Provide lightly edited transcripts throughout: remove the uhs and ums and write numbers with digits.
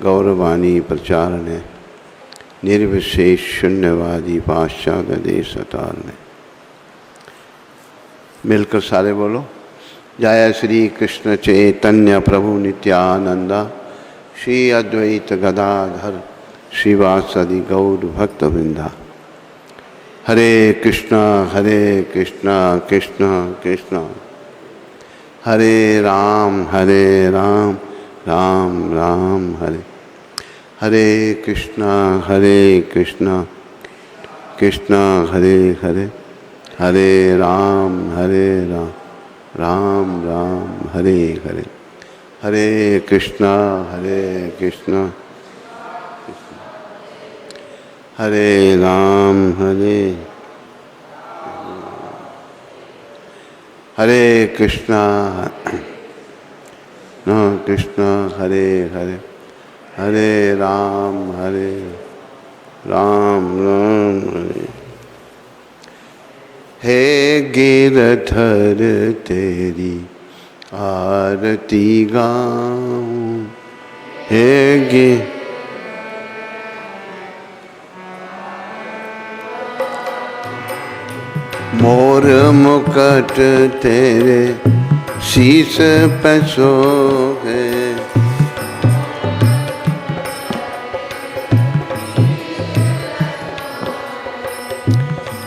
गौरवाणी प्रचारणे निर्विशेष शून्यवादी पाश्चात्य देश तारने। मिलकर सारे बोलो, जय श्री कृष्ण चैतन्य प्रभु नित्यानंदा श्री अद्वैत गदाधर श्रीवासदि गौर भक्त वृंदा। हरे कृष्णा कृष्णा कृष्णा हरे राम राम राम हरे हरे कृष्णा कृष्णा हरे हरे हरे राम राम राम हरे हरे हरे कृष्णा हरे राम हरे कृष्णा कृष्णा हरे हरे हरे राम राम हरे। हे गिरधर तेरी आरती गाऊं, हे मोर मुकुट तेरे शीश पे सोहे,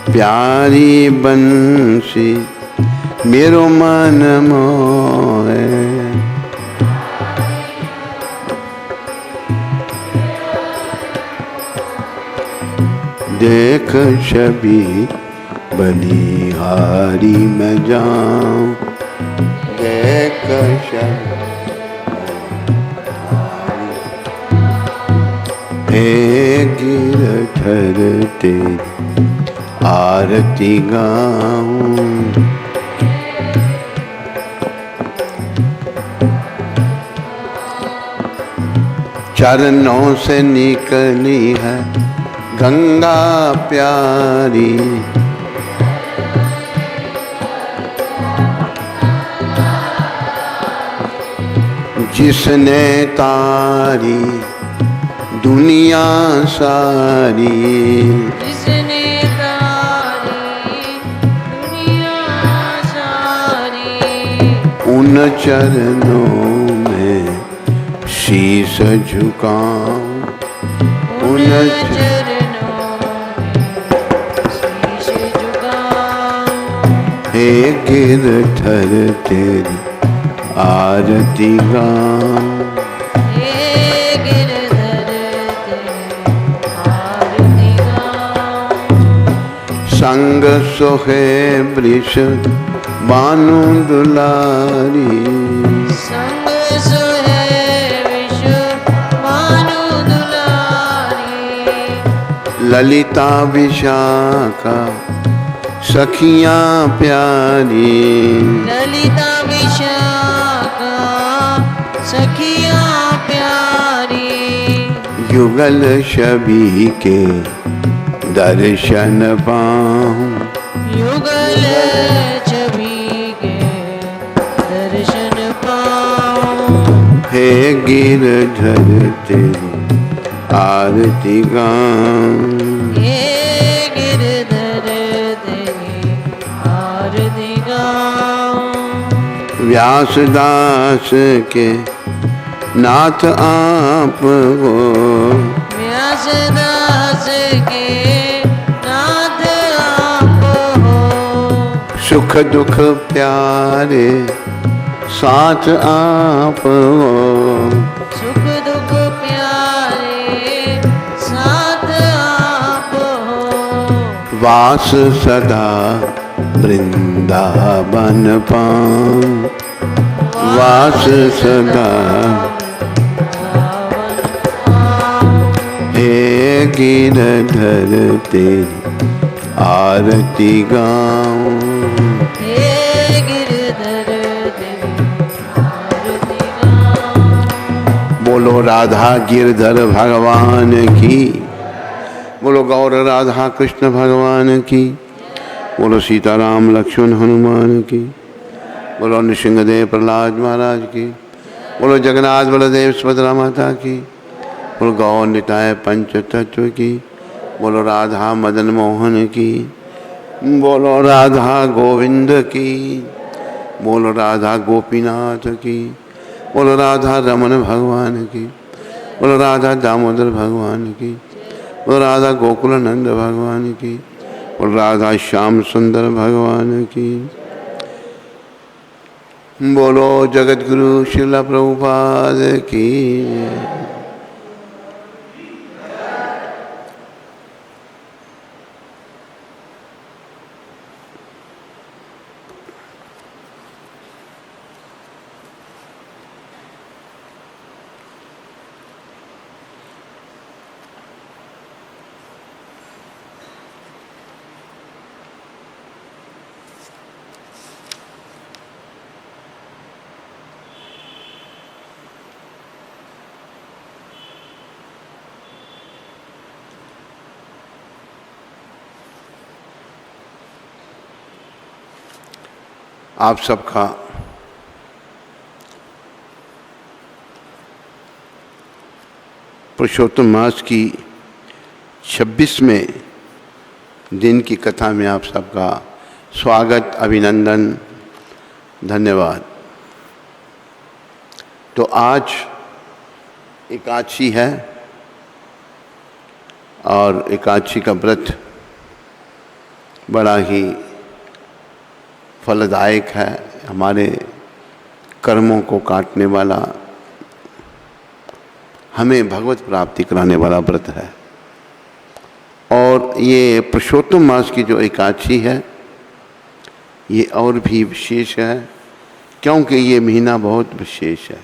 प्यारी बंसी मेरो मन मोहे। देख छवि बलिहारी में जाऊं, देख छवि हे गिरधर तेरी आरती गाऊं। चरणों से निकली है गंगा प्यारी, जिसने तारी दुनिया सारी, जिसने तारी दुनिया सारी। उन चरणों में शीश झुकाऊं, उन चरणों में शीश झुकाऊं। हे गिरधर तेरी आरती गाऊं, हे गिरधर तेरी आरती गाऊं। संग सोहे वृष बानु दुलारी, संग सोहे वृष बानु दुलारी। ललिता विशाखा सखियां प्यारी, ललिता विशाखा सखियां प्यारी। युगल छवि के दर्शन पाऊं, युगल छवि के दर्शन पाऊं। हे गिरधर तेरी आरती गाऊं, हे गिरधर तेरी आरती गाऊं। व्यासदास के नाथ आप हो, व्यासदास के नाथ आप हो। सुख दुख प्यारे साथ आप हो, सुख दुख प्यारे साथ आप हो। वास सदा वृंदावन पाऊं, वास सदा। हे गिरधर तेरी आरती गाऊं, हे गिरधर तेरी आरती गाऊं। बोलो राधा गिरधर भगवान की, बोलो गौर राधा कृष्ण भगवान की, बोलो सीताराम लक्ष्मण हनुमान की, बोलो नृसिंहदेव प्रहलाद महाराज की, बोलो जगन्नाथ बलदेव सुभद्रा माता की, बोलो गौ निताय पंच तत्व की, बोलो राधा मदन मोहन की, बोलो राधा गोविंद की, बोलो राधा गोपीनाथ की, बोलो राधा रमन भगवान की, बोलो राधा दामोदर भगवान की, बोलो राधा गोकुलानंद भगवान की, बोलो राधा श्याम सुंदर भगवान की, बोलो जगत गुरु श्रील प्रभुपाद की। आप सबका पुरुषोत्तम मास की 26वें दिन की कथा में आप सबका स्वागत, अभिनंदन, धन्यवाद। तो आज एकादशी है और एकादशी का व्रत बड़ा ही फलदायक है, हमारे कर्मों को काटने वाला, हमें भगवत प्राप्ति कराने वाला व्रत है। और ये पुरुषोत्तम मास की जो एकादशी है ये और भी विशेष है, क्योंकि ये महीना बहुत विशेष है।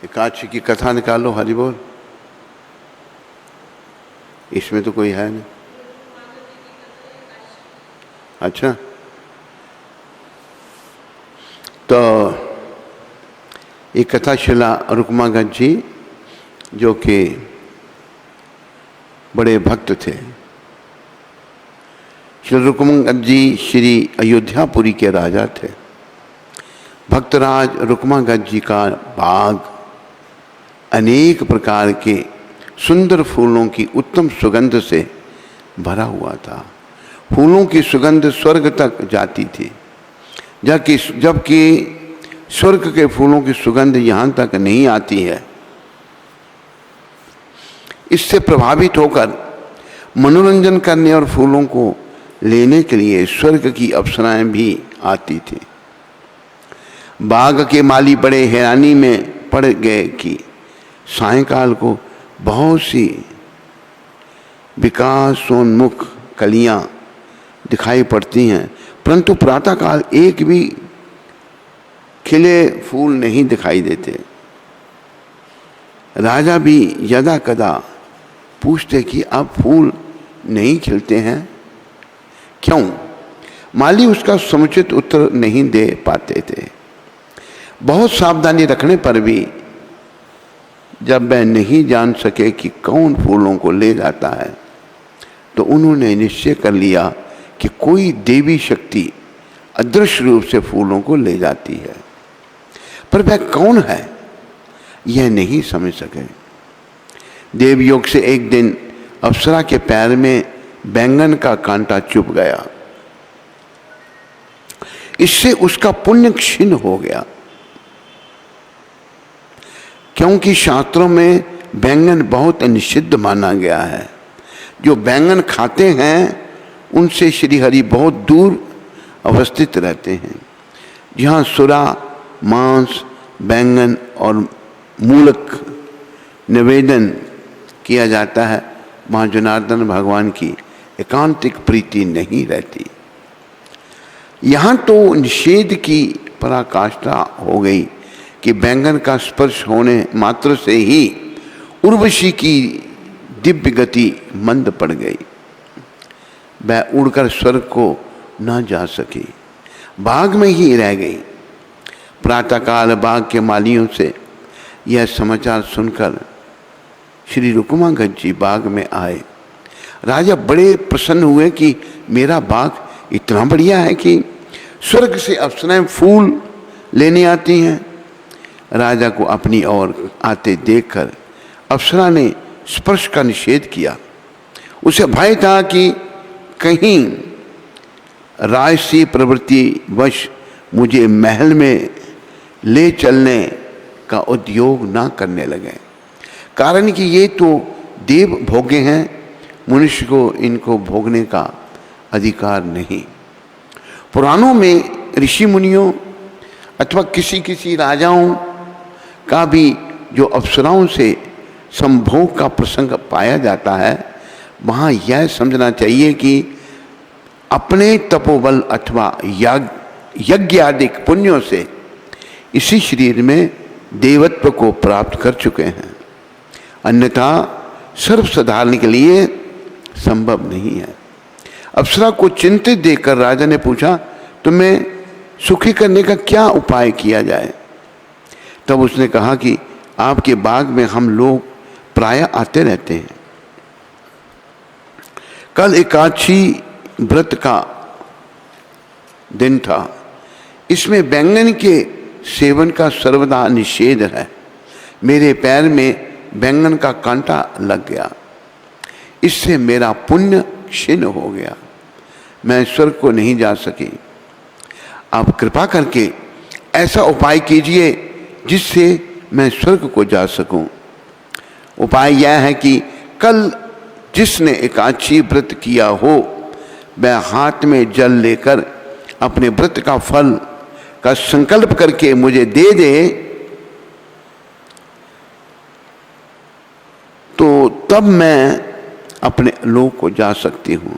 एकादशी की कथा निकालो, हरि बोल। इसमें तो कोई है नहीं। अच्छा, तो ये कथा शिला रुक्मागंज जी जो कि बड़े भक्त थे। श्री रुक्मागंज जी श्री अयोध्यापुरी के राजा थे। भक्तराज रुक्मागंज जी का बाग अनेक प्रकार के सुंदर फूलों की उत्तम सुगंध से भरा हुआ था। फूलों की सुगंध स्वर्ग तक जाती थी, जबकि स्वर्ग के फूलों की सुगंध यहाँ तक नहीं आती है। इससे प्रभावित होकर मनोरंजन करने और फूलों को लेने के लिए स्वर्ग की अप्सराएं भी आती थी। बाग के माली बड़े हैरानी में पड़ गए कि सायंकाल को बहुत सी विकासोन्मुख कलियां दिखाई पड़ती हैं, परंतु प्रातःकाल एक भी खिले फूल नहीं दिखाई देते। राजा भी यदा कदा पूछते कि अब फूल नहीं खिलते हैं क्यों? माली उसका समुचित उत्तर नहीं दे पाते थे। बहुत सावधानी रखने पर भी जब वह नहीं जान सके कि कौन फूलों को ले जाता है, तो उन्होंने निश्चय कर लिया कि कोई देवी शक्ति अदृश्य रूप से फूलों को ले जाती है, पर वह कौन है यह नहीं समझ सके। देवयोग से एक दिन अप्सरा के पैर में बैंगन का कांटा चुभ गया। इससे उसका पुण्य क्षीण हो गया, क्योंकि शास्त्रों में बैंगन बहुत निषिद्ध माना गया है। जो बैंगन खाते हैं उनसे श्री हरि बहुत दूर अवस्थित रहते हैं। जहाँ सुरा, मांस, बैंगन और मूलक निवेदन किया जाता है, वहाँ जनार्दन भगवान की एकांतिक प्रीति नहीं रहती। यहाँ तो निषेध की पराकाष्ठा हो गई कि बैंगन का स्पर्श होने मात्र से ही उर्वशी की दिव्य गति मंद पड़ गई। वह उड़कर स्वर्ग को न जा सकी, बाग में ही रह गई। प्रातःकाल बाग के मालियों से यह समाचार सुनकर श्री रुक्मागंज जी बाग में आए। राजा बड़े प्रसन्न हुए कि मेरा बाग इतना बढ़िया है कि स्वर्ग से अप्सराएं फूल लेने आती हैं। राजा को अपनी ओर आते देखकर अप्सरा ने स्पर्श का निषेध किया। उसे भय था कि कहीं राजसी प्रवृत्ति वश मुझे महल में ले चलने का उद्योग ना करने लगे, कारण कि ये तो देव भोगे हैं, मनुष्य को इनको भोगने का अधिकार नहीं। पुराणों में ऋषि मुनियों अथवा किसी किसी राजाओं का भी जो अप्सराओं से संभोग का प्रसंग पाया जाता है, वहाँ यह समझना चाहिए कि अपने तपोबल अथवा यज्ञ आदि पुण्यों से इसी शरीर में देवत्व को प्राप्त कर चुके हैं, अन्यथा सर्वसाधारण के लिए संभव नहीं है। अप्सरा को चिंतित देखकर राजा ने पूछा, तुम्हें सुखी करने का क्या उपाय किया जाए? तब उसने कहा कि आपके बाग में हम लोग प्रायः आते रहते हैं। कल एकादशी व्रत का दिन था। इसमें बैंगन के सेवन का सर्वदा निषेध है। मेरे पैर में बैंगन का कांटा लग गया, इससे मेरा पुण्य क्षीण हो गया, मैं स्वर्ग को नहीं जा सकी। आप कृपा करके ऐसा उपाय कीजिए जिससे मैं स्वर्ग को जा सकूं। उपाय यह है कि कल जिसने एकादशी व्रत किया हो वह हाथ में जल लेकर अपने व्रत का फल का संकल्प करके मुझे दे दे, तो तब मैं अपने लोक को जा सकती हूँ।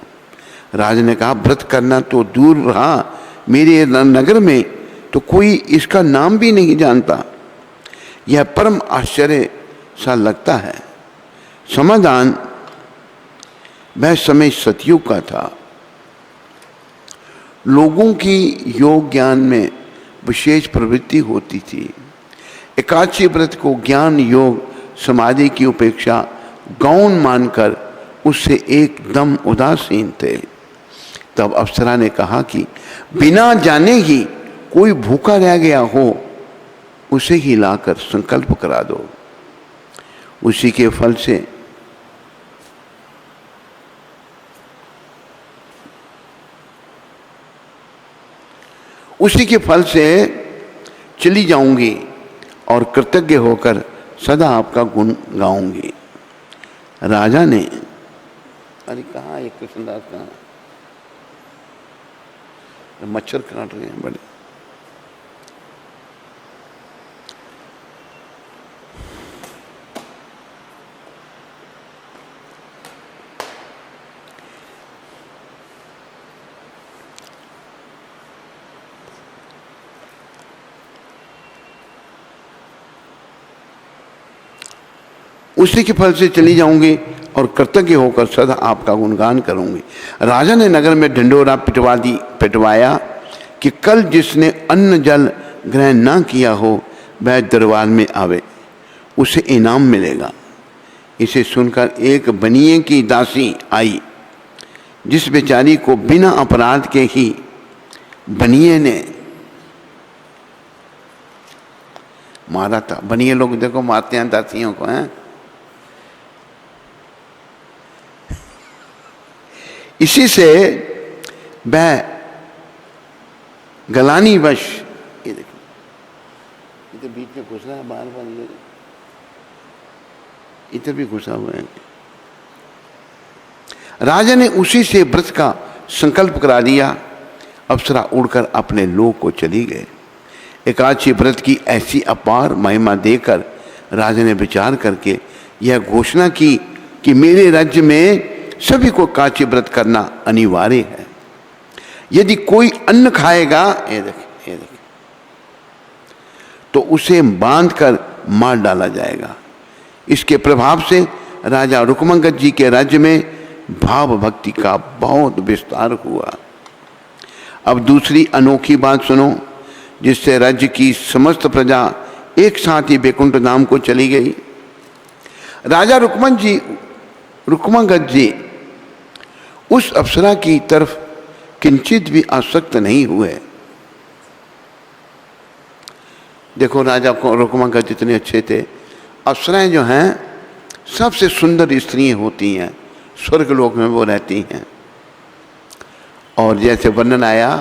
राजा ने कहा, व्रत करना तो दूर रहा, मेरे नगर में तो कोई इसका नाम भी नहीं जानता। यह परम आश्चर्य सा लगता है। समाधान, वह समय सतयुग का था। लोगों की योग ज्ञान में विशेष प्रवृत्ति होती थी। एकादशी व्रत को ज्ञान योग समाधि की उपेक्षा गौण मानकर उससे एकदम उदासीन थे। तब अप्सरा ने कहा कि बिना जाने ही कोई भूखा रह गया हो उसे ही लाकर संकल्प करा दो। उसी के फल से चली जाऊंगी और कृतज्ञ होकर सदा आपका गुण गाऊंगी। राजा ने, अरे कहाँ एक कृष्णदास कहाँ, मच्छर काट रहे हैं बड़े। उसी के फल से चली जाऊंगी और कृतज्ञ होकर सदा आपका गुणगान करूंगी। राजा ने नगर में ढिंढोरा पिटवाया कि कल जिसने अन्न जल ग्रहण न किया हो वह दरबार में आवे, उसे इनाम मिलेगा। इसे सुनकर एक बनिए की दासी आई, जिस बेचारी को बिना अपराध के ही बनिए ने मारा था। बनिए लोग देखो मारते हैं दासियों को, हैं। इसी से वह गलानी वश, ये देखो ये तो बीच में घुस रहा है, बार बार इधर भी घुसा हुआ है। राजा ने उसी से व्रत का संकल्प करा दिया। अप्सरा उड़कर अपने लोक को चली गए। एकादशी व्रत की ऐसी अपार महिमा देकर राजा ने विचार करके यह घोषणा की कि मेरे राज्य में सभी को एकादशी व्रत करना अनिवार्य है। यदि कोई अन्न खाएगा, ये देख, तो उसे बांधकर मार डाला जाएगा। इसके प्रभाव से राजा रुक्मांगद जी के राज्य में भाव भक्ति का बहुत विस्तार हुआ। अब दूसरी अनोखी बात सुनो, जिससे राज्य की समस्त प्रजा एक साथ ही वैकुंठ धाम को चली गई। राजा रुक्मांगद जी उस अप्सरा की तरफ किंचित भी आसक्त नहीं हुए। देखो राजा को रुक्मा का जितने अच्छे थे, अप्सराएं जो हैं सबसे सुंदर स्त्रियां होती हैं, स्वर्गलोक में वो रहती हैं। और जैसे वर्णन आया,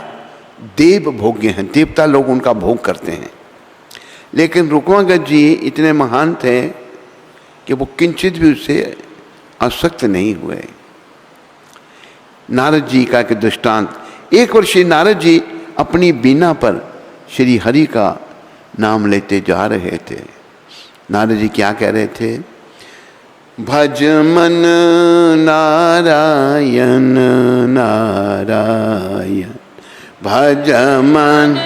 देव भोग्य हैं, देवता लोग उनका भोग करते हैं। लेकिन रुक्मागढ़ जी इतने महान थे कि वो किंचित भी उससे आसक्त नहीं हुए। नारद जी का एक दृष्टांत, एक बार श्री नारद जी अपनी बीना पर श्री हरि का नाम लेते जा रहे थे। नारद जी क्या कह रहे थे? भज मन नारायण नारायण, भज मन।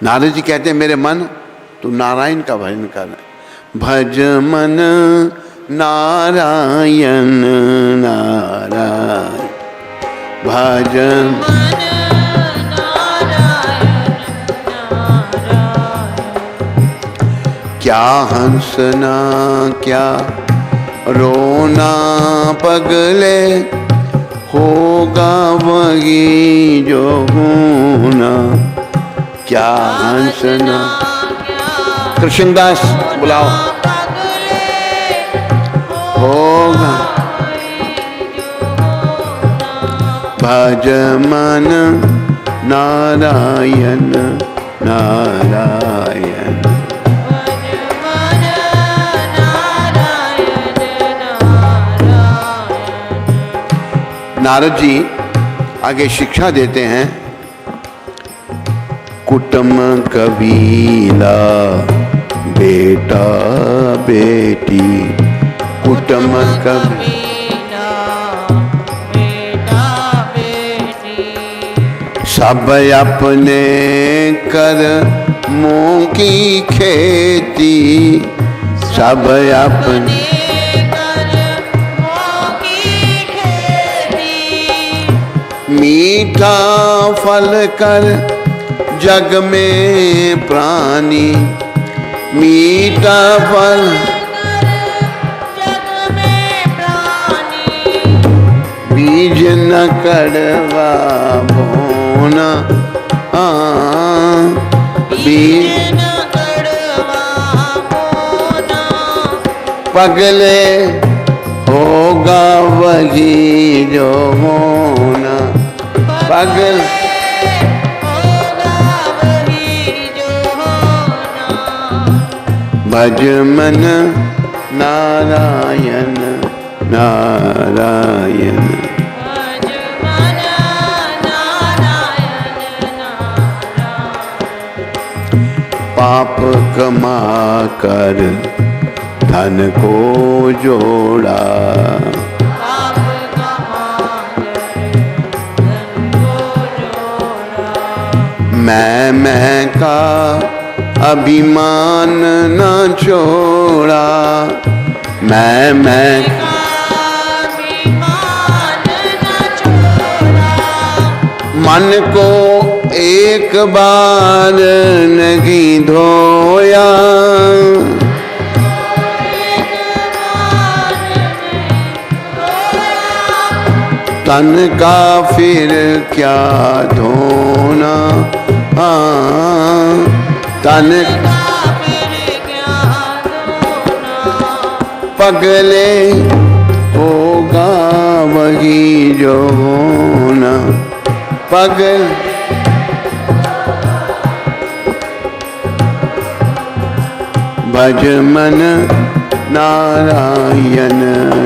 नारद जी कहते हैं मेरे मन तू नारायण का भजन कर। भज मन नारायण नारायण, भज क्या हंसना क्या रोना पगले, होगा वही जो होना। क्या हंसना, कृष्णदास बुलाओ, होगा। भज मन नारायण नारायण, नारद जी आगे शिक्षा देते हैं। कुटुम कबीला बेटा बेटी, कुटुम कबीला बेटा बेटी, सब अपने कर्मों की खेती, सब अपने मीठा फल कर जग में प्राणी, मीठा फल जग में प्राणी, बीज न कड़वा बोना, बीज न कड़वा बोना, पगले होगा वही जो होना, पगल होगा वही जो होना। भज मन नारायण नारायण, भज मन नारायण नारायण, पाप कमा कर धन को जोड़ा, मैं का अभिमान न छोड़ा, मैं का अभिमान न छोड़ा, मन को एक बार नहीं धोया, तन का फिर क्या धोना, तन का फिर क्या धोना, पगले होगा वही जो होना, पगल भज मन नारायण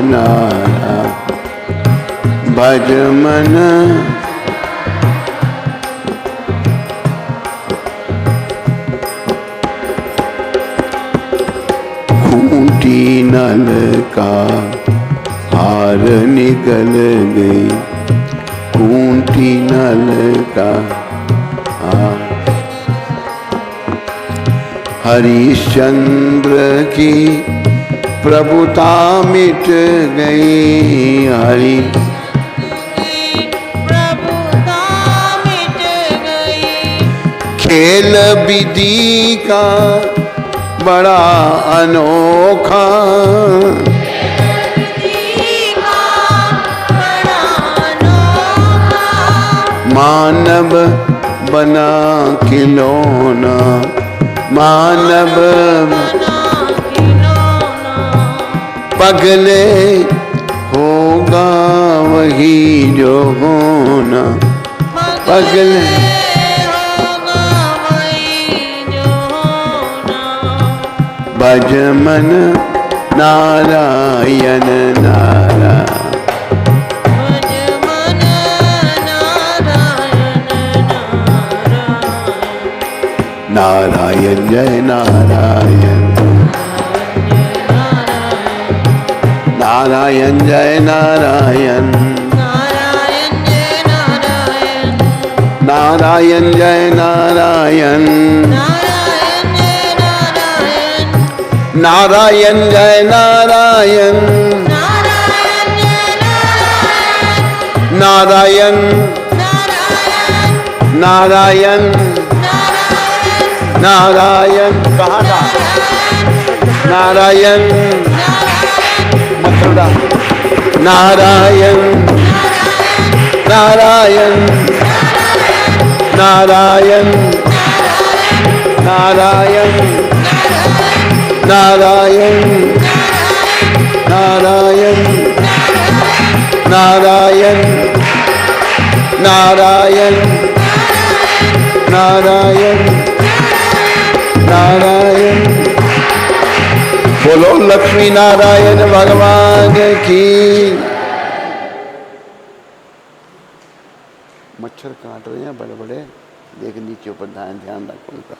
नारायण, भज मन खूंटी नल का हार निकल गई, खूंटी नल का हार, हरिश्चंद्र की प्रभुता मिट गई, हरि प्रभुता मिट गई, खेल विधि का बड़ा अनोखा, मानव बना खिलौना, मानव पगले होगा वही जो होना, पगले भज मन नारायण नारायण, नारायण जय नारायण, नारायण जय नारायण, नारायण जय नारायण, नारायण जय नारायण, नारायण नारायण नारायण, कहाँ था नारायण, मथुरा नारायण, नारायण नारायण, नारायण नारायण, नारायण नारायण, नारायण नारायण, नारायण। बोलो लक्ष्मी नारायण भगवान की। मच्छर काट रहे हैं बड़े बड़े, देख नीचे ऊपर ध्यान रखो उनका।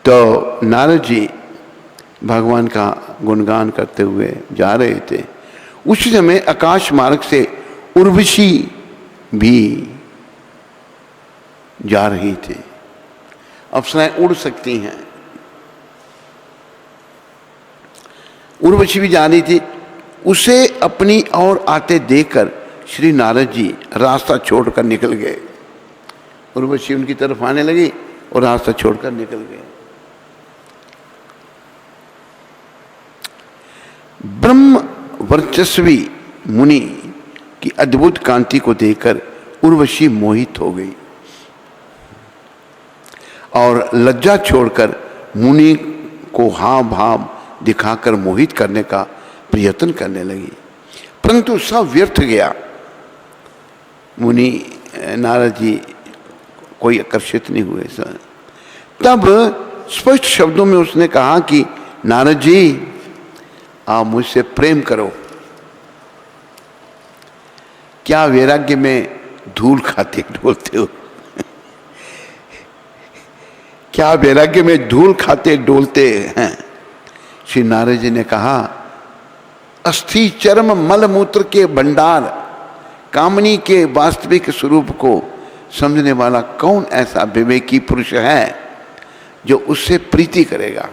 तो नारद जी भगवान का गुणगान करते हुए जा रहे थे। उस समय आकाश मार्ग से उर्वशी भी जा रही थी। अप्सराएं उड़ सकती हैं। उर्वशी भी जा रही थी। उसे अपनी ओर आते देखकर श्री नारद जी रास्ता छोड़कर निकल गए। उर्वशी उनकी तरफ आने लगी और रास्ता छोड़कर निकल गए। ब्रह्म वर्चस्वी मुनि की अद्भुत कांति को देखकर उर्वशी मोहित हो गई और लज्जा छोड़कर मुनि को हाव भाव दिखाकर मोहित करने का प्रयत्न करने लगी, परंतु सब व्यर्थ गया। मुनि नारद जी कोई आकर्षित नहीं हुए सर। तब स्पष्ट शब्दों में उसने कहा कि नारद जी, आप मुझसे प्रेम करो। क्या वैराग्य में धूल खाते डोलते हो? क्या वैराग्य में धूल खाते डोलते हैं? श्री नारद जी ने कहा, अस्थि चर्म मल मूत्र के भंडार कामनी के वास्तविक स्वरूप को समझने वाला कौन ऐसा विवेकी पुरुष है जो उससे प्रीति करेगा?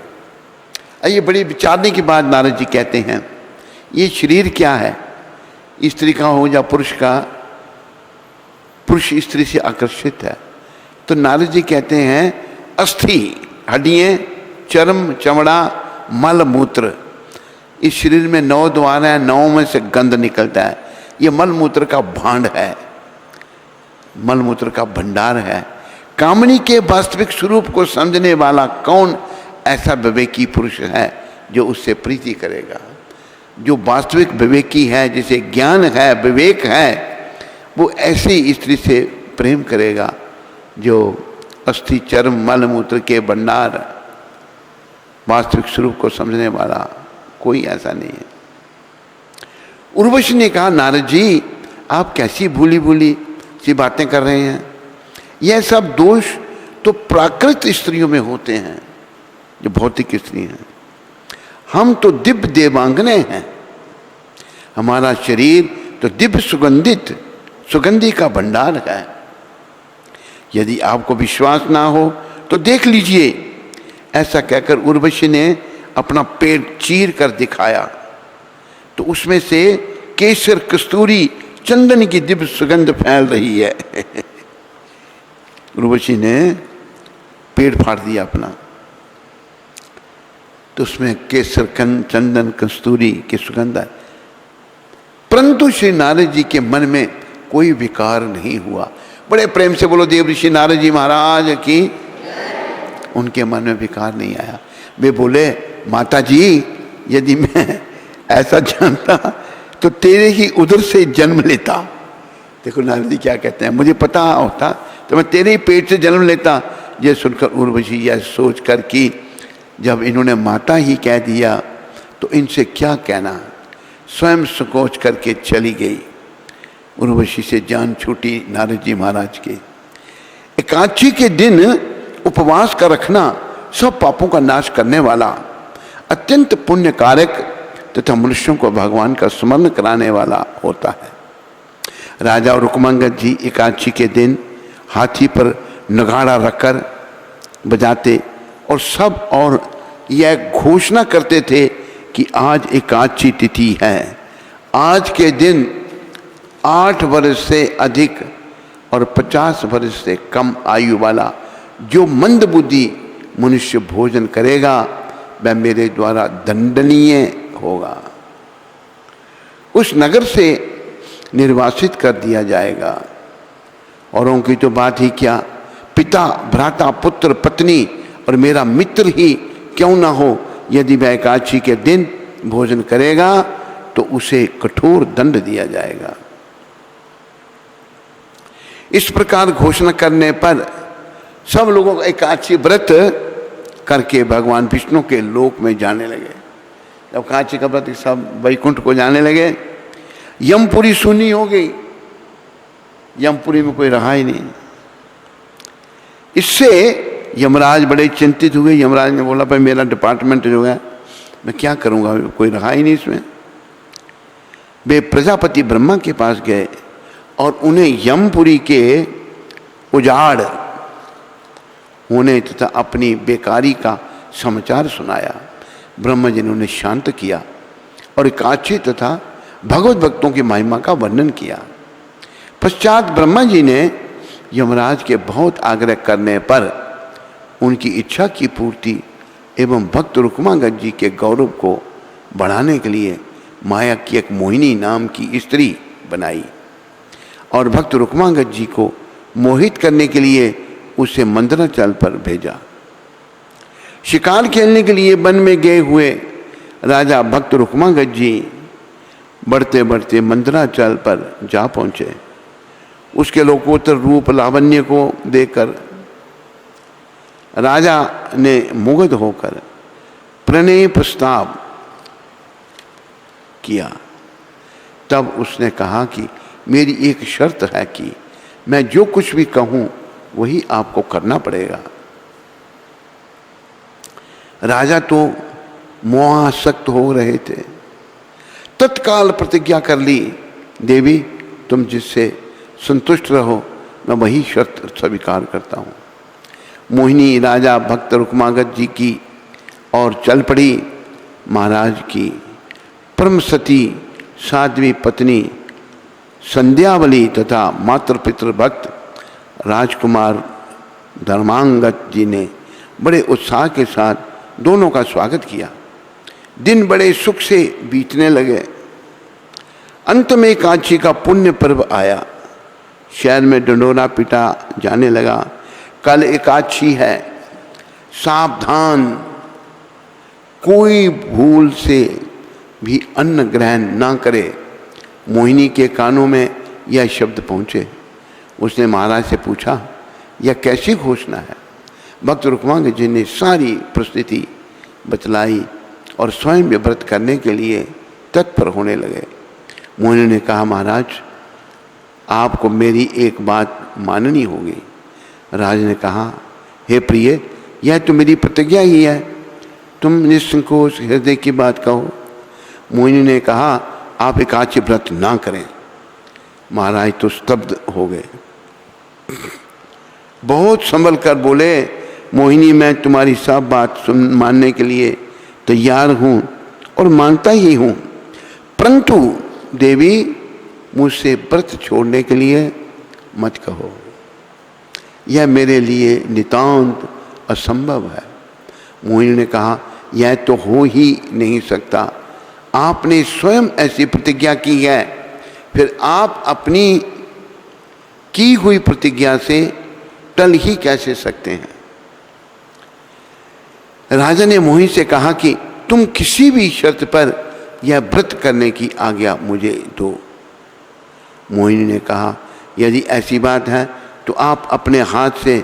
ये बड़ी विचारने की बात नारद जी कहते हैं। ये शरीर क्या है, स्त्री का हो या पुरुष का, पुरुष स्त्री से आकर्षित है। तो नारद जी कहते हैं अस्थि हड्डियां, चर्म चमड़ा, मल मूत्र, इस शरीर में 9 द्वार हैं, 9 में से गंध निकलता है। ये मल मूत्र का भांड है, मल मूत्र का भंडार है। कामनी के वास्तविक स्वरूप को समझने वाला कौन ऐसा विवेकी पुरुष है जो उससे प्रीति करेगा? जो वास्तविक विवेकी है, जिसे ज्ञान है, विवेक है, वो ऐसी स्त्री से प्रेम करेगा जो अस्थि चर्म मल मूत्र के भंडार वास्तविक स्वरूप को समझने वाला कोई ऐसा नहीं है। उर्वशी ने कहा, नारद जी, आप कैसी भूली भूली सी बातें कर रहे हैं? यह सब दोष तो प्राकृत स्त्रियों में होते हैं, जो भौतिक स्त्री हैं। हम तो दिव्य देवांगने हैं। हमारा शरीर तो दिव्य सुगंधि का भंडार है। यदि आपको विश्वास ना हो तो देख लीजिए। ऐसा कहकर उर्वशी ने अपना पेट चीर कर दिखाया तो उसमें से केसर, कस्तूरी, चंदन की दिव्य सुगंध फैल रही है। उर्वशी ने पेट फाड़ दिया अपना, तो उसमें केसर, चंदन, कस्तूरी की सुगंध है। परंतु श्री नारद जी के मन में कोई विकार नहीं हुआ। बड़े प्रेम से बोलो देव ऋषि नारद जी महाराज की। उनके मन में विकार नहीं आया। वे बोले माता जी यदि मैं ऐसा जानता तो तेरे ही उधर से जन्म लेता। देखो नारद जी क्या कहते हैं, मुझे पता होता तो मैं तेरे ही पेट से जन्म लेता। ये सुनकर उर्वशी यह सोच कर कि जब इन्होंने माता ही कह दिया तो इनसे क्या कहना, स्वयं संकोच करके चली गई। उर्वशी से जान छूटी नारद जी महाराज की। एकादशी के दिन उपवास का रखना सब पापों का नाश करने वाला, अत्यंत पुण्य कारक तथा मनुष्यों को भगवान का स्मरण कराने वाला होता है। राजा और रुक्मांगद जी एकादशी के दिन हाथी पर नगाड़ा रखकर बजाते और सब और यह घोषणा करते थे कि आज एकादशी तिथि है। आज के दिन 8 वर्ष से अधिक और 50 वर्ष से कम आयु वाला जो मंद बुद्धि मनुष्य भोजन करेगा वह मेरे द्वारा दंडनीय होगा, उस नगर से निर्वासित कर दिया जाएगा। औरों की तो बात ही क्या, पिता भ्राता पुत्र पत्नी और मेरा मित्र ही क्यों ना हो, यदि वह एकादशी के दिन भोजन करेगा तो उसे कठोर दंड दिया जाएगा। इस प्रकार घोषणा करने पर सब लोगों को एकादशी व्रत करके भगवान विष्णु के लोक में जाने लगे। जब एकादशी का व्रत सब वैकुंठ को जाने लगे, यमपुरी सुनी हो गई। यमपुरी में कोई रहा ही नहीं। इससे यमराज बड़े चिंतित हुए। यमराज ने बोला भाई मेरा डिपार्टमेंट जो है मैं क्या करूंगा, कोई रहा ही नहीं इसमें। वे प्रजापति ब्रह्मा के पास गए और उन्हें यमपुरी के उजाड़ होने तथा अपनी बेकारी का समाचार सुनाया। ब्रह्मा जी ने उन्हें शांत किया और एकादशी तथा भगवत भक्तों की महिमा का वर्णन किया। पश्चात ब्रह्मा जी ने यमराज के बहुत आग्रह करने पर उनकी इच्छा की पूर्ति एवं भक्त रुक्मांगद जी के गौरव को बढ़ाने के लिए माया की एक मोहिनी नाम की स्त्री बनाई और भक्त रुक्मांगद जी को मोहित करने के लिए उसे मंदराचल पर भेजा। शिकार खेलने के लिए वन में गए हुए राजा भक्त रुक्मांगद जी बढ़ते बढ़ते मंदराचल पर जा पहुंचे। उसके लोकोत्तर रूप लावण्य को देखकर राजा ने मुग्ध होकर प्रणय प्रस्ताव किया। तब उसने कहा कि मेरी एक शर्त है कि मैं जो कुछ भी कहूं वही आपको करना पड़ेगा। राजा तो मोहासक्त हो रहे थे। तत्काल प्रतिज्ञा कर ली, देवी तुम जिससे संतुष्ट रहो मैं वही शर्त स्वीकार करता हूँ। मोहिनी राजा भक्त रुक्मांगद जी की और चल पड़ी। महाराज की परम सती साध्वी पत्नी संध्यावली तथा मातृ पितृ भक्त राजकुमार धर्मांगद जी ने बड़े उत्साह के साथ दोनों का स्वागत किया। दिन बड़े सुख से बीतने लगे। अंत में एकादशी का पुण्य पर्व आया। शहर में डंडोरा पीटा जाने लगा, कल एकादशी है, सावधान, कोई भूल से भी अन्न ग्रहण ना करे। मोहिनी के कानों में यह शब्द पहुँचे। उसने महाराज से पूछा यह कैसी घोषणा है। भक्त रुक्मांगद जी ने सारी परिस्थिति बतलाई और स्वयं व्रत करने के लिए तत्पर होने लगे। मोहिनी ने कहा महाराज आपको मेरी एक बात माननी होगी। राज ने कहा हे प्रिय यह तो मेरी प्रतिज्ञा ही है, तुम निसंकोच हृदय की बात कहो। मोहिनी ने कहा आप एकादशी व्रत ना करें। महाराज तो स्तब्ध हो गए। बहुत संभल कर बोले मोहिनी मैं तुम्हारी सब बात मानने के लिए तैयार हूँ और मानता ही हूँ, परंतु देवी मुझसे व्रत छोड़ने के लिए मत कहो, यह मेरे लिए नितांत असंभव है। मोहिनी ने कहा यह तो हो ही नहीं सकता, आपने स्वयं ऐसी प्रतिज्ञा की है, फिर आप अपनी की हुई प्रतिज्ञा से टल ही कैसे सकते हैं। राजा ने मोहिनी से कहा कि तुम किसी भी शर्त पर यह व्रत करने की आज्ञा मुझे दो। मोहिनी ने कहा, यदि ऐसी बात है तो आप अपने हाथ से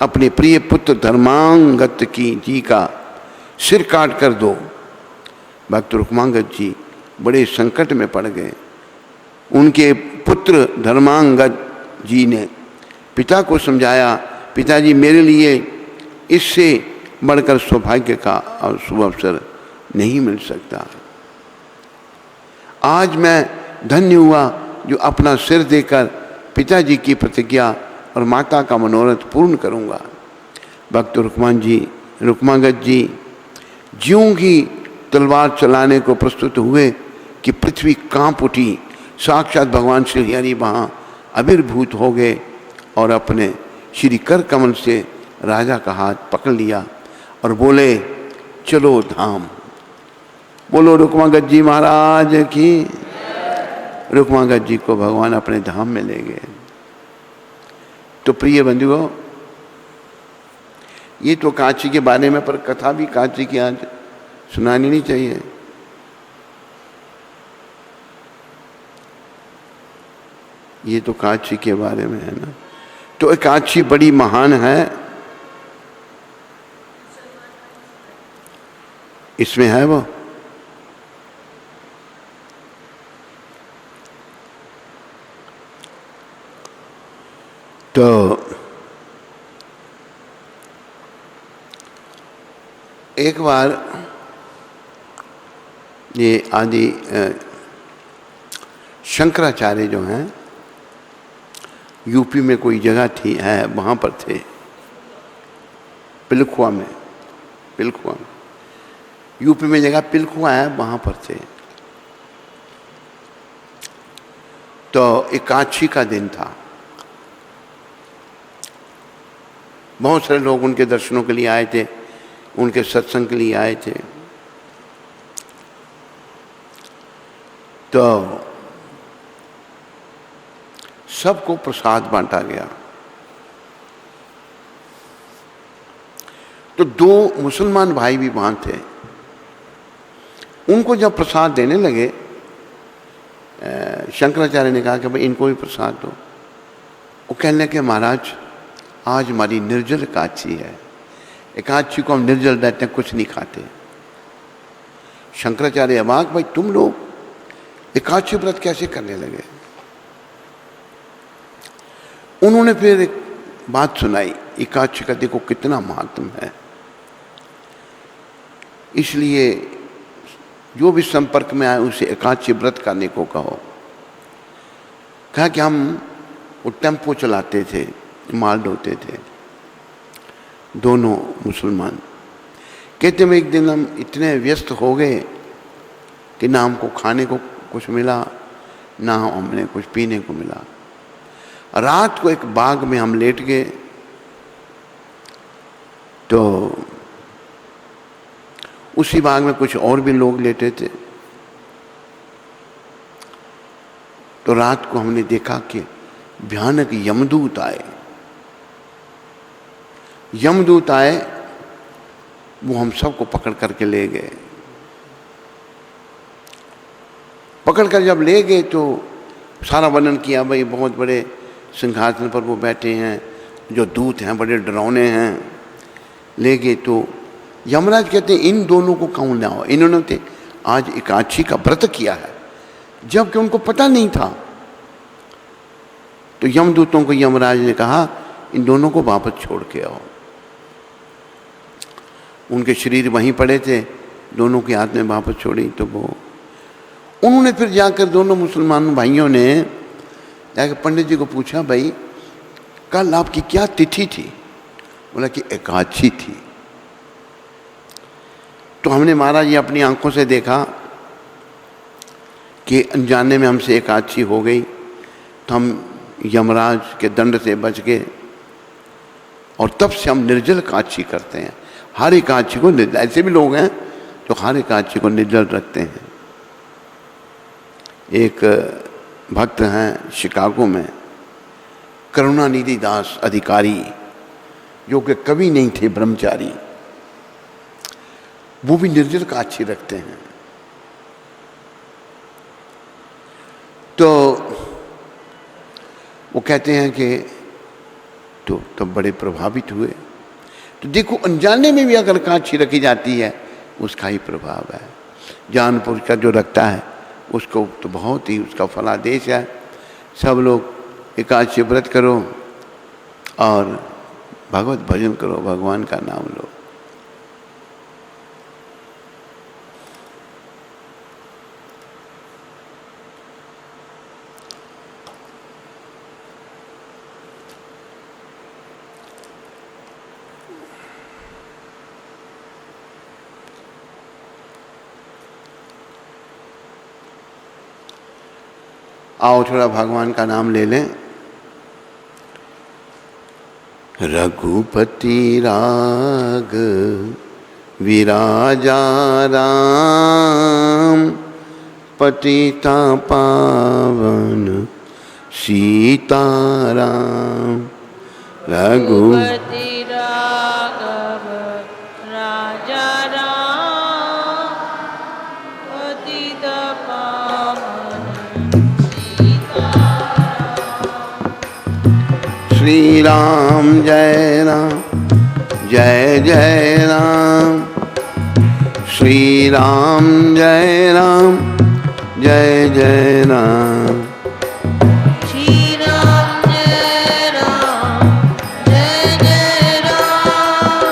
अपने प्रिय पुत्र धर्मांगत जी का सिर काट कर दो। भक्त रुक्मांगद जी बड़े संकट में पड़ गए। उनके पुत्र धर्मांगद जी ने पिता को समझाया, पिताजी मेरे लिए इससे बढ़कर सौभाग्य का और शुभ अवसर नहीं मिल सकता। आज मैं धन्य हुआ जो अपना सिर देकर पिताजी की प्रतिज्ञा और माता का मनोरथ पूर्ण करूंगा। भक्त रुक्मांगद जी ज्यों ही तलवार चलाने को प्रस्तुत हुए कि पृथ्वी कांप उठी। साक्षात भगवान श्री हरि वहाँ आविर्भूत हो गए और अपने श्री कर कमल से राजा का हाथ पकड़ लिया और बोले, चलो धाम। बोलो रुक्मांगद जी महाराज की। रुक्मांगद जी को भगवान अपने धाम में ले गए। तो प्रिय बंधुओं, ये तो काशी के बारे में, पर कथा भी काशी की आज सुनानी नहीं चाहिए। ये तो काशी के बारे में है ना। तो काशी बड़ी महान है, इसमें है वो। तो एक बार ये आदि शंकराचार्य जो हैं, यूपी में कोई जगह थी है, वहाँ पर थे, पिलखुआ में यूपी में जगह पिलखुआ है, वहाँ पर थे। तो एकादशी का दिन था। बहुत सारे लोग उनके दर्शनों के लिए आए थे, उनके सत्संग के लिए आए थे। तो सबको प्रसाद बांटा गया। तो दो मुसलमान भाई भी वहां थे। उनको जब प्रसाद देने लगे, शंकराचार्य ने कहा कि भाई इनको भी प्रसाद दो। वो कहने लगे, महाराज आज हमारी निर्जल एकादशी है, एकादशी को हम निर्जल रहते हैं, कुछ नहीं खाते। शंकराचार्य अवाक, भाई तुम लोग एकादशी व्रत कैसे करने लगे? उन्होंने फिर एक बात सुनाई, एकादशी का देखो कितना महात्म है। इसलिए जो भी संपर्क में आए उसे एकादशी व्रत करने को कहो। कहा कि हम वो टेम्पो चलाते थे, माल ढोते थे, दोनों मुसलमान। कहते हैं एक दिन हम इतने व्यस्त हो गए कि ना हमको खाने को कुछ मिला, ना हमने कुछ पीने को मिला। रात को एक बाग में हम लेट गए। तो उसी बाग में कुछ और भी लोग लेटे थे। तो रात को हमने देखा कि भयानक यमदूत आए। यमदूत आए, वो हम सबको पकड़ करके ले गए। पकड़ कर जब ले गए तो सारा वर्णन किया, भाई बहुत बड़े सिंहासन पर वो बैठे हैं, जो दूत हैं बड़े डरावने हैं। ले गए तो यमराज कहते हैं इन दोनों को कौन लाओ, इन्होंने तो आज एकादशी का व्रत किया है, जबकि उनको पता नहीं था। तो यमदूतों को यमराज ने कहा इन दोनों को वापस छोड़ के आओ। उनके शरीर वहीं पड़े थे, दोनों के हाथ में वापस छोड़ी। तो वो उन्होंने फिर जाकर दोनों मुसलमान भाइयों ने जाकर पंडित जी को पूछा, भाई कल आपकी क्या तिथि थी? बोला कि एकादशी थी। तो हमने महाराज ये अपनी आंखों से देखा कि अनजाने में हमसे एकादशी हो गई। तो हम यमराज के दंड से बच गए और तब से हम निर्जल एकादशी करते हैं। हर एकादशी को निर्जल, ऐसे भी लोग हैं जो हर एकादशी को निर्जल रखते हैं। एक भक्त हैं शिकागो में, करुणानिधि दास अधिकारी, जो कि कवि नहीं थे, ब्रह्मचारी, वो भी निर्जल का अच्छी रखते हैं। तो वो कहते हैं कि तो तब बड़े प्रभावित हुए। तो देखो, अनजाने में भी अगर कांची रखी जाती है उसका ही प्रभाव है। जानपुर का जो रखता है उसको तो बहुत ही उसका फलादेश है। सब लोग एकादशी व्रत करो और भगवत भजन करो, भगवान का नाम लो। आओ थोड़ा भगवान का नाम ले लें। रघुपति राग विराजा राम, पतिता पावन सीताराम। रघुपति राघव राजा राम, पतित पावन श्री राम जय राम, जय जय राम। श्री राम जय राम, जय जय राम। श्री राम जय राम, जय जय राम।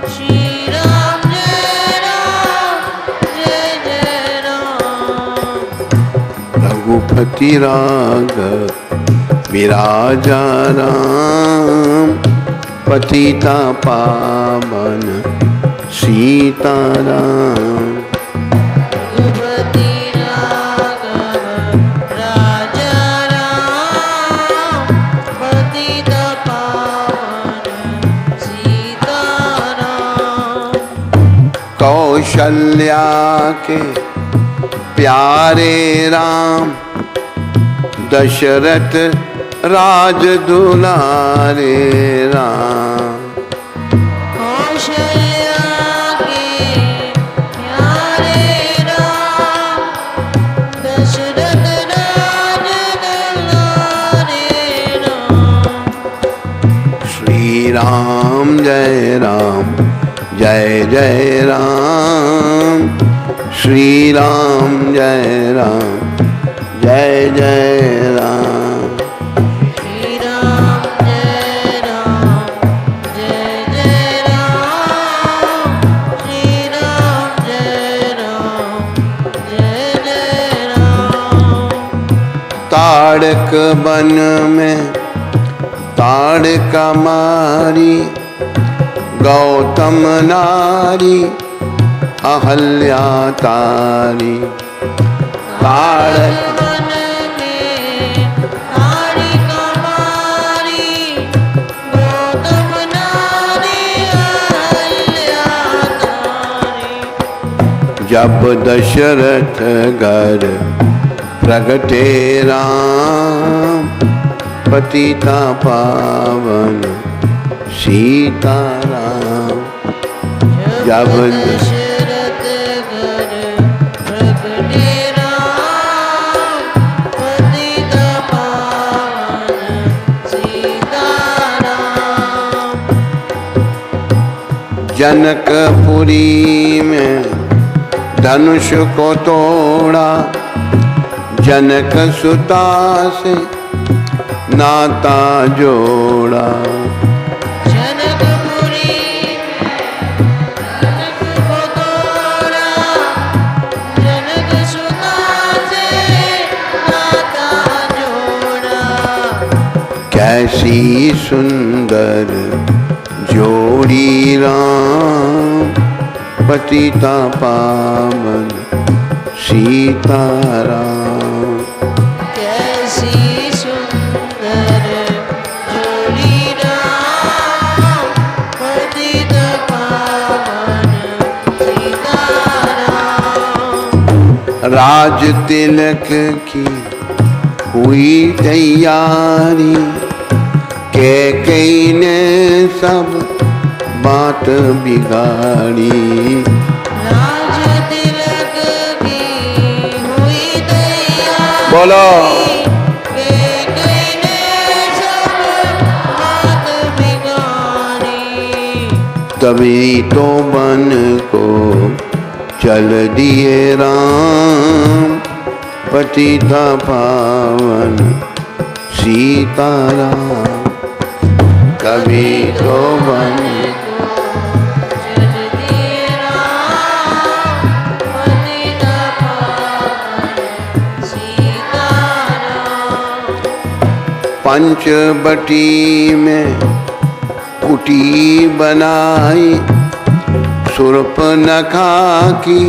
श्री राम जय राम, जय जय राम। रघुपति राघव विराजा राम, पतिता पावन सीताराम। रघुपति राघव राजा राम, पतित पावन सीताराम। कौशल्या के प्यारे राम, दशरथ राज दुलारे राम। कौशल्या के प्यारे राम, दशरथ राज दुलारे राम। श्री राम जय राम, जय जय राम। श्री राम जय राम, जय जय राम। श्री राम जय राम, जय जय राम। श्री राम जय राम, जय जय राम। ताड़क वन में ताड़का मारी, गौतम नारी अहल्या तारी। ताड़क वन में ताड़िका मारी, गौतम नारी अहल्या तारी। जब दशरथ घर प्रगटे राम, पतिता पावन सीताराम। जब दशरथ घर प्रगटे राम, पतित पावन सीताराम। जनकपुरी में धनुष को तोड़ा, जनक सुता से नाता जोड़ा। जनकपुरी जनक को तोड़ा, जनक सुता से नाता जोड़ा। कैसी सुंदर जोड़ी राम, पतिता पावन सीताराम। कैसी सुंदर जोड़ी राम, पतित पावन सीताराम। राज तिलक की हुई तैयारी, कैकेयी ने सब बात बिगाड़ी। राज तिलक की हुई तैयारी। बोलो कैकेयी ने सब बात बिगाड़ी। तभी तो बन को चल दिए राम, पतिता पावन सीताराम। कभी तो बन चल दिए राम, पतिता पावन सीताराम। पंचवटी में कुटी बनाई, शूर्पणखा की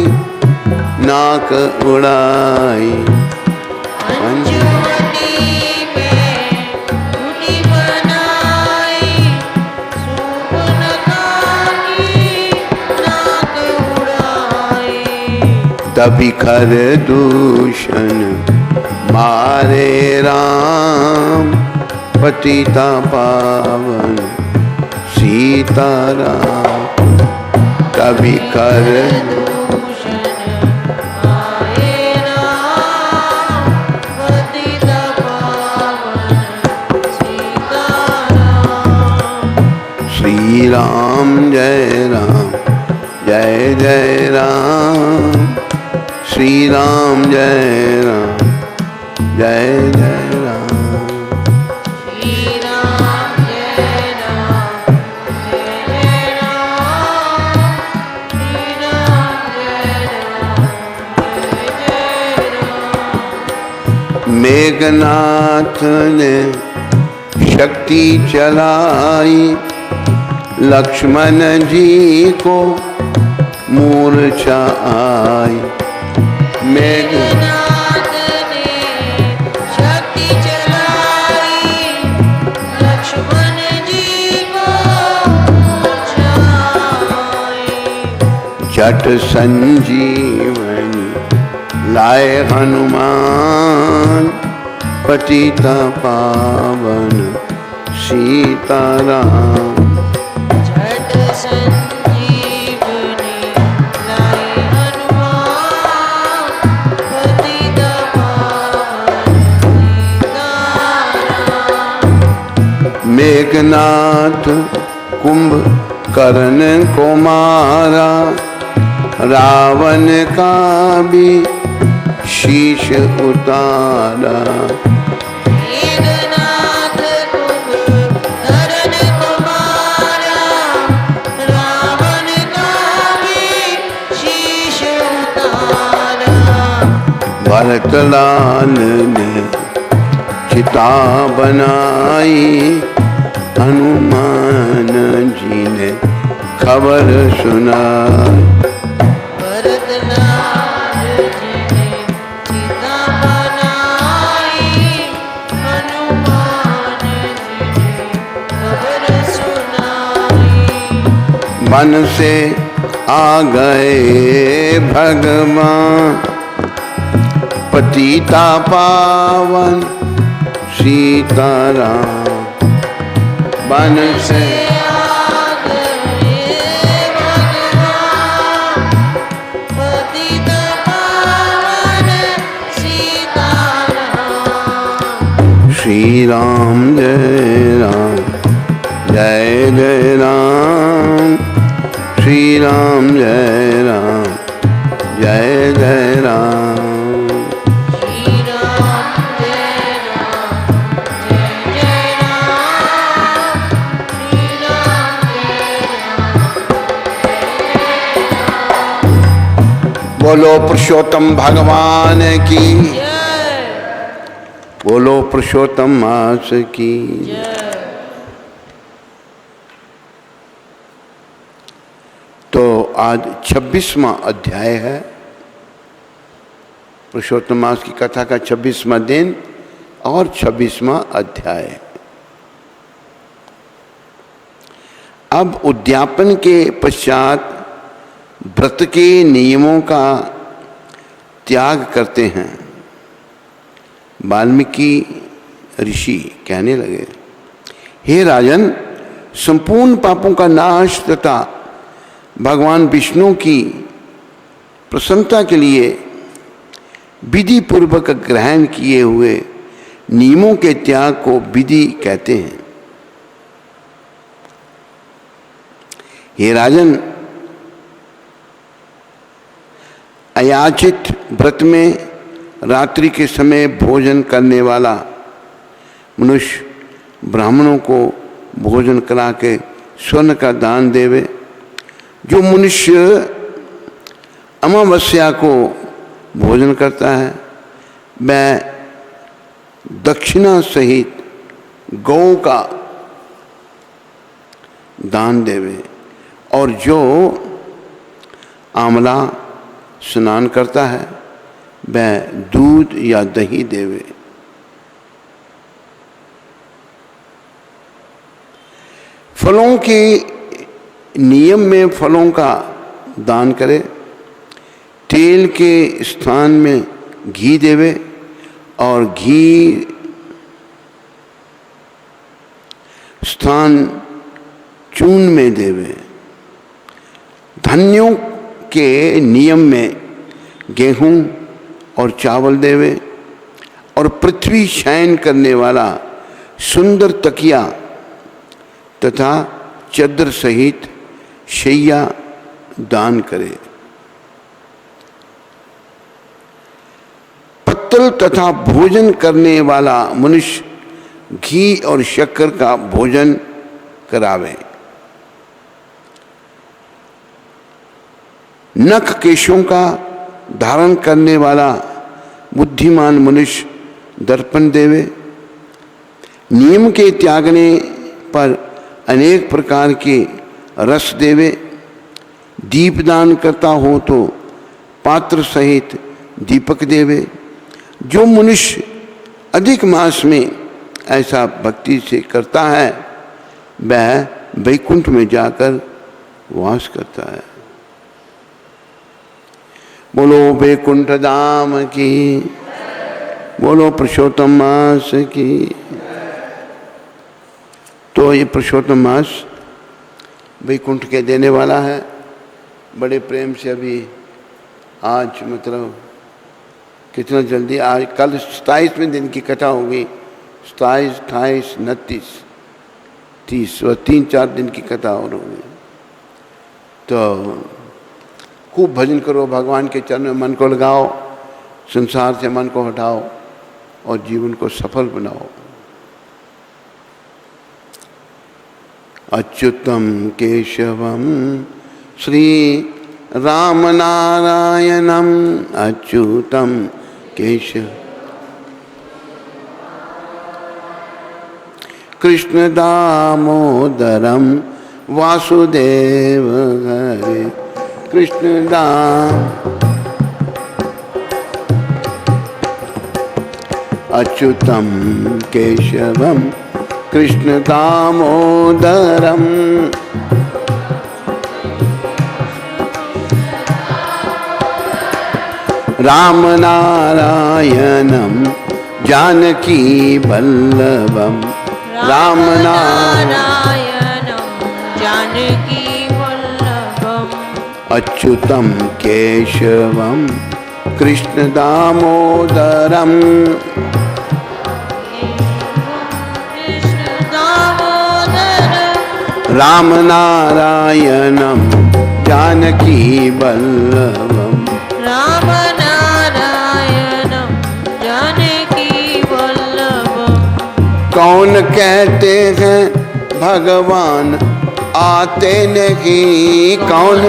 नाक उड़ाई। पंचवटी में कुटी बनाई, शूर्पणखा की नाक उड़ाई। तभी खरदूषण मारे राम, पतिता पावन सीताराम। कभी कर दूषण आए राम, पतिता पावन सीताराम। श्री राम जय राम, जय जय राम। श्री राम जय राम, जय जय राम। श्री राम जय राम, जय जय राम। श्री राम जय राम, जय जय राम। मेघनाथ ने शक्ति चलाई, लक्ष्मण जी को मूर्छा आई। मेघनाथ ने शक्ति चलाई, लक्ष्मण जी को मूर्छा आई। झट संजीवनी लाए हनुमान, पतिता पावन सीताराम। झट संजीवनी लाए हनुमान, पतिता पावन सीताराम। मेघनाथ कुंभकर्ण को मारा, रावण का भी शीश उतारा। मेघनाथ कुंभकर्ण को मारा, रावण का भी शीश उतारा। भरतलाल ने चिता बनाई, हनुमान जी ने खबर सुनाई। भरतलाल जी ने चिता बनाई, हनुमान जी ने खबर सुनाई। मन से आ गए भगवान, पतिता पावन सीताराम। मन से आ गए भगवान, पतिता पावन सीताराम। श्री राम जय राम, जय जय राम। श्री राम जय राम, जय जय राम। श्री राम जय राम, जय जय राम। श्री राम जय राम। बोलो पुरुषोत्तम भगवान की, जय बोलो पुरुषोत्तम मास की। जय। तो आज 26वां अध्याय है, पुरुषोत्तम मास की कथा का 26वां दिन और 26वां अध्याय। अब उद्यापन के पश्चात व्रत के नियमों का त्याग करते हैं। वाल्मीकि ऋषि कहने लगे, हे राजन, संपूर्ण पापों का नाश तथा भगवान विष्णु की प्रसन्नता के लिए विधि पूर्वक ग्रहण किए हुए नियमों के त्याग को विधि कहते हैं। हे राजन, अयाचित व्रत में रात्रि के समय भोजन करने वाला मनुष्य ब्राह्मणों को भोजन करा के स्वर्ण का दान देवे। जो मनुष्य अमावस्या को भोजन करता है वह दक्षिणा सहित गौ का दान देवे। और जो आंवला स्नान करता है वह दूध या दही देवे। फलों के नियम में फलों का दान करे। तेल के स्थान में घी देवे और घी स्थान चूर्ण में देवे। धन्यों के नियम में गेहूं और चावल देवे और पृथ्वी शयन करने वाला सुंदर तकिया तथा चद्दर सहित शैया दान करे। पत्तल तथा भोजन करने वाला मनुष्य घी और शक्कर का भोजन करावे। नख केशों का धारण करने वाला बुद्धिमान मनुष्य दर्पण देवे। नियम के त्यागने पर अनेक प्रकार के रस देवे। दीपदान करता हो तो पात्र सहित दीपक देवे। जो मनुष्य अधिक मास में ऐसा भक्ति से करता है वह वैकुंठ में जाकर वास करता है। बोलो वैकुंठ धाम की, बोलो पुरुषोत्तम मास की। तो ये पुरुषोत्तम मास वैकुंठ के देने वाला है। बड़े प्रेम से अभी आज मतलब कितना जल्दी, आज कल 27वें दिन की कथा होगी। 27, 28, 29, 30 और 3-4 दिन की कथा और होगी। तो खूब भजन करो, भगवान के चरण में मन को लगाओ, संसार से मन को हटाओ और जीवन को सफल बनाओ। अच्युतम केशवम श्री राम नारायणम, अच्युतम केशव कृष्ण दामोदरम वासुदेव हरे। कृष्ण दाम अच्युतम केशवम कृष्ण दामोदरम राम नारायणम जानकी वल्लभम। राम नारायणं जानकी वल्लभम्। अच्युतम केशवम कृष्ण दामोदरम कृष्ण दामोदरम्। राम नारायणम जानकी वल्लभम। राम नारायणं जानकी वल्लभम्। कौन कहते हैं भगवान आते नहीं, कौन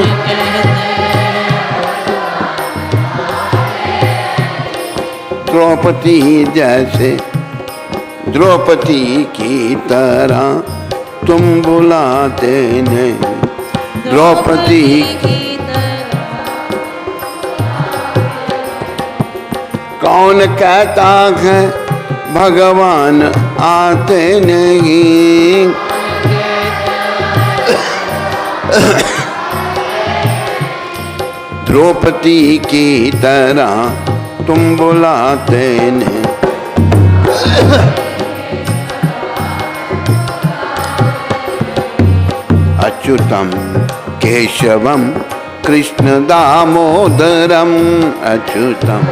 द्रौपदी जैसे द्रौपदी की तरह तुम बुलाते नहीं। द्रौपदी की तरह कौन कहता है भगवान आते नहीं। द्रौपदी की तरह तुम बुलाते नहीं। अच्युतम केशवम कृष्ण दामोदरम अच्युतम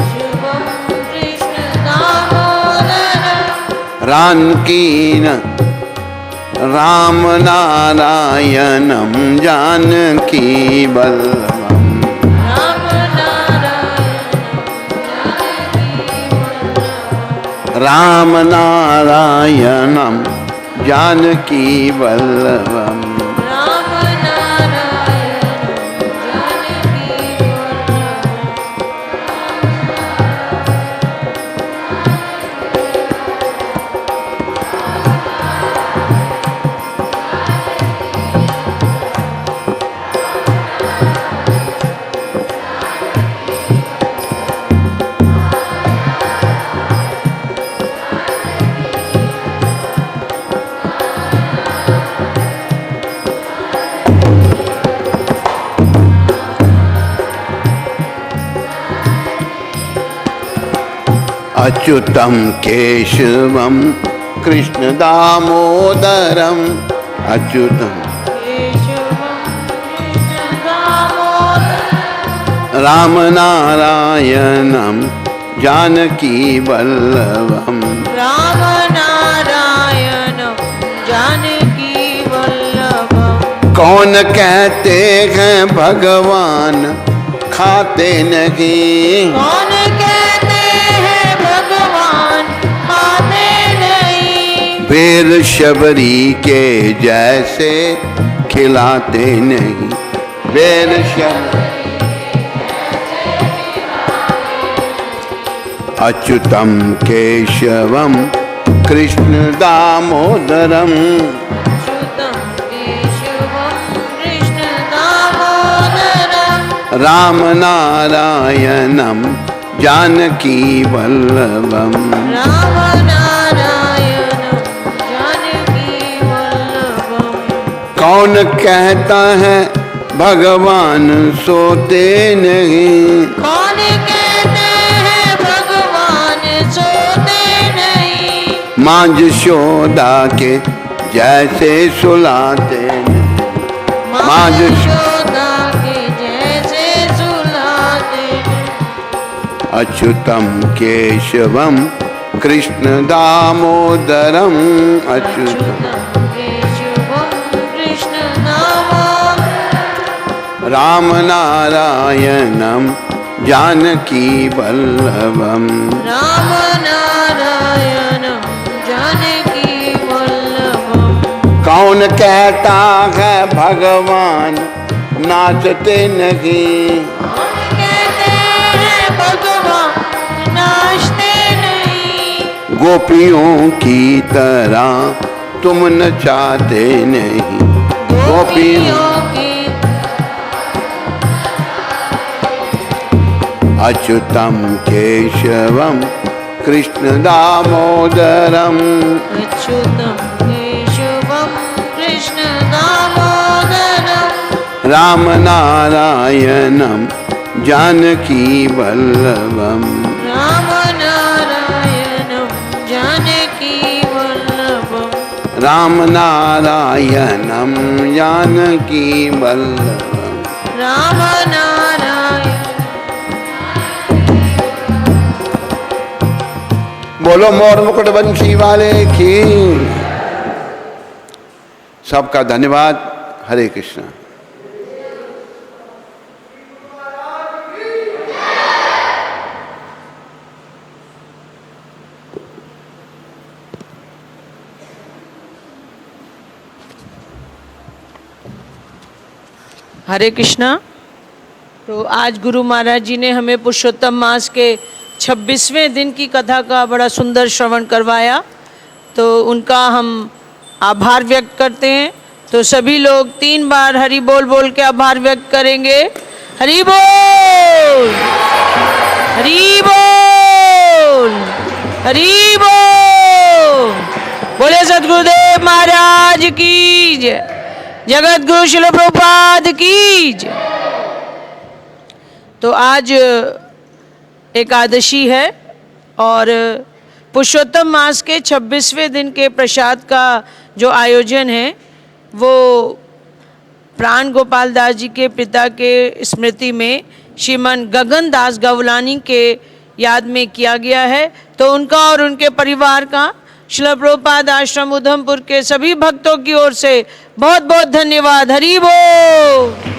शुभं कृष्ण दामोदरं रानकीन राम नारायणम जानकी वल्लभम राम राम नारायण नारायणम जानकी वल्लभम राम नारायण जानकी वल्लभं अच्युतम केशवम कृष्ण दामोदरम अच्युतम केशवं कृष्ण दामोदरं राम नारायणम जानकी वल्लभम राम नारायण जानकी वल्लभं कौन कहते हैं भगवान खाते नहीं कौन कहते हैं भगवान खाते नहीं फिर शबरी के जैसे खिलाते नहीं फिर अच्युतम केशवम कृष्ण दामोदरम अच्युतं केशवं कृष्ण दामोदरं राम नारायणम जानकी वल्लभम राम नारायण जानकी वल्लभं कौन कहता है भगवान सोते नहीं कौन कहते हैं भगवान सोते नहीं माँ यशोदा के जैसे सुलाते नहीं माँ यशोदा के जैसे सुलाते अच्युतम केशवम कृष्ण दामोदरम अच्युतम अच्युतं केशवं कृष्ण दामोदरं राम नारायणम जानकी वल्लभम राम नारायण जानकी वल्लभं कौन कहता है भगवान नाचते नहीं कौन कहते हैं भगवान नाचते नहीं गोपियों की तरह तुम नचाते नहीं गोपियों की अच्युतम केशवम कृष्ण दामोदरम अच्युतं केशवं कृष्ण दामोदरं राम नारायणम जानकी वल्लभम राम नारायण जानकी वल्लभं राम नारायणम जानकी वल्लभम राम नारायण बोलो मोर मुकुट बंशी वाले की सबका धन्यवाद। हरे कृष्ण। हरे कृष्णा। तो आज गुरु महाराज जी ने हमें पुरुषोत्तम मास के 26वें दिन की कथा का बड़ा सुंदर श्रवण करवाया, तो उनका हम आभार व्यक्त करते हैं। तो सभी लोग 3 बार हरि बोल बोल के आभार व्यक्त करेंगे। हरि बोल, हरि बोल, हरि बोल। बोले सद्गुरुदेव महाराज की जय, जगत गुरु शिल प्रभुपाद की जय। तो आज एकादशी है और पुरुषोत्तम मास के 26वें दिन के प्रसाद का जो आयोजन है वो प्राण गोपाल दास जी के पिता के स्मृति में श्रीमान गगन दास गवलानी के याद में किया गया है। तो उनका और उनके परिवार का श्रील प्रभुपाद आश्रम उधमपुर के सभी भक्तों की ओर से बहुत बहुत धन्यवाद। हरि बोल।